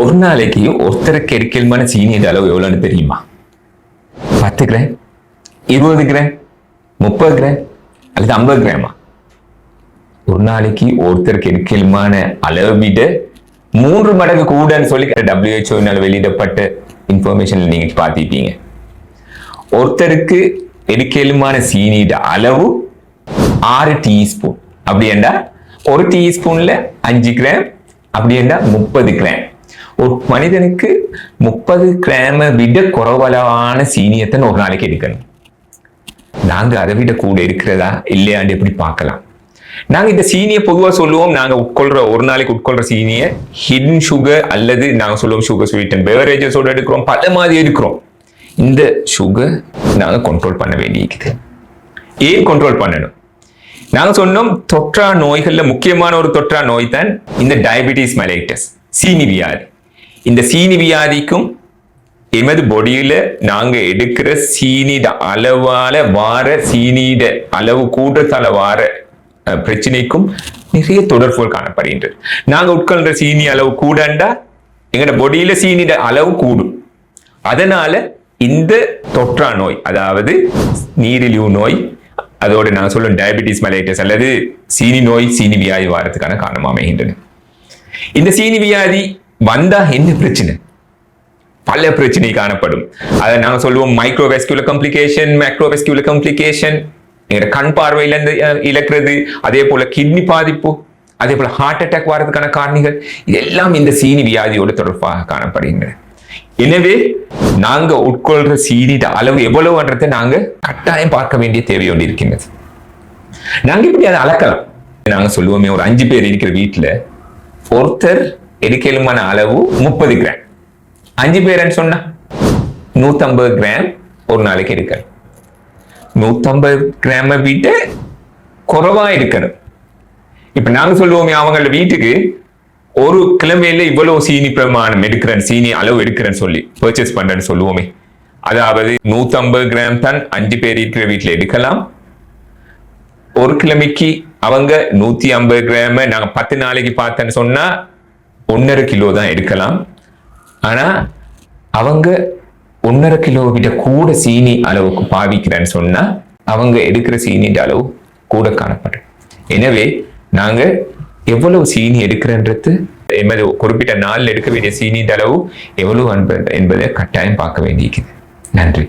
ஒரு நாளைக்கு ஒருத்தருக்கு எடுக்கலுமான சீனியின் அளவு எவ்வளோன்னு தெரியுமா? 10 கிராம், 20 கிராம், 30 கிராம் அல்லது 50 கிராமா? ஒரு நாளைக்கு ஒருத்தருக்கு எடுக்கலுமான அளவை விட 3 மடங்கு கூடன்னு சொல்லி WHO வெளியிடப்பட்ட இன்ஃபர்மேஷன் நீங்க பார்த்திருப்பீங்க. ஒருத்தருக்கு எடுக்கலுமான சீனியோட அளவு 6 டீஸ்பூன். அப்படி என்றா ஒரு டீஸ்பூன்ல 5 கிராம், அப்படி என்றா 30 கிராம். ஒரு மனிதனுக்கு 30 கிராமை விட குறைவளவான சீனியத்தை ஒரு நாளைக்கு எடுக்கணும். நாங்க அதை விட கூட இருக்கிறதா இல்லையாண்டு எப்படி பார்க்கலாம்? நாங்க இந்த சீனியை பொதுவா சொல்லுவோம், நாங்க ஒரு நாளைக்கு உட்கொள்ற சீனியை ஹிடன் சுகர் அல்லது நாங்க சொல்லுவோம் சுகர் ஸ்வீட்டன் பெவரேஜஸோட எடுக்கிறோம், பல மாதிரி எடுக்கிறோம். இந்த சுகர் நாங்க கண்ட்ரோல் பண்ண வேண்டியிருக்குது. ஏன் கண்ட்ரோல் பண்ணணும்? நாங்க சொன்னோம், தொற்றா நோய்கள்ல முக்கியமான ஒரு தொற்றா நோய் தான் இந்த டயபிட்டிஸ் மெலைட்டஸ், சீனி வியாதி. இந்த சீனி வியாதிக்கும் எமது பொடியில நாங்க எடுக்கிற சீனிட அளவால வார சீனிட அளவு கூடுறதால வார பிரச்சனைக்கும் நிறைய தொடர்புகள் காணப்படுகின்றது. நாங்க உட்கொள்ற சீனி அளவு கூடண்டா எங்கட பொடியில சீனிட அளவு கூடும். அதனால இந்த தொற்றா நோய், அதாவது நீரிழிவு நோய், அதோட நாங்க சொல்லும் டயபிட்டிஸ் மெலைட்டஸ் அல்லது சீனி நோய், சீனி வியாதி வாரத்துக்கான காரணமா அமைகின்றன. இந்த சீனி வியாதி வந்தா என்ன பிரச்சனை? பல பிரச்சனை காணப்படும். அதை நாங்க சொல்லுவோம் மைக்ரோவெஸ்குலர் காம்ப்ளிகேஷன், மேக்ரோவெஸ்குலர் காம்ப்ளிகேஷன், எங்க கண் பார்வையில இருந்து இழக்கிறது, அதே போல கிட்னி பாதிப்பு, அதே போல ஹார்ட் அட்டாக் வரதுக்கான காரணிகள், இதெல்லாம் இந்த சீனி வியாதியோட தொடர்பாக காணப்படுகின்றன. எனவே நாங்க உட்கொள்ற சீனிட அளவு எவ்வளவுன்றதை நாங்க கட்டாயம் பார்க்க வேண்டிய தேவை ஒன்று இருக்கின்றது. நாங்க இப்படி அதை அளக்கலாம். நாங்க சொல்லுவோமே, ஒரு 5 பேர் இருக்கிற வீட்டுல ஒருத்தர் எடுக்கலுமான அளவு 30 கிராம். 5 பேர்ன்னு சொன்னா 150 கிராம் ஒரு நாளைக்கு எடுக்கணும். 150 கிராமை விட குறைவா எடுக்கணும். இப்ப நாங்க சொல்லுவோமே, அவங்கள வீட்டுக்கு ஒரு கிழமையில இவ்வளவு சீனி பிரமாணம் எடுக்கிறேன், சீனி அளவு எடுக்கிறேன்னு சொல்லி பர்ச்சேஸ் பண்றேன்னு சொல்லுவோமே. அதாவது 150 கிராம் தான் 5 பேர் இருக்கிற வீட்டுல எடுக்கலாம். ஒரு கிழமைக்கு அவங்க 150 கிராம் நாங்க 10 நாளைக்கு பார்த்தேன்னு சொன்னா 1.5 கிலோ தான் எடுக்கலாம். ஆனா அவங்க 1.5 கிலோ விட கூட சீனி அளவுக்கு பாவிக்கிறேன்னு சொன்னா அவங்க எடுக்கிற சீனியின் அளவு கூட காணப்படும். எனவே நாங்க எவ்வளவு சீனி எடுக்கிறன்றது, எமது குறிப்பிட்ட நாளில் எடுக்க வேண்டிய சீனியின் அளவு எவ்வளவு என்பதை கட்டாயம் பார்க்க வேண்டியிருக்குது. நன்றி.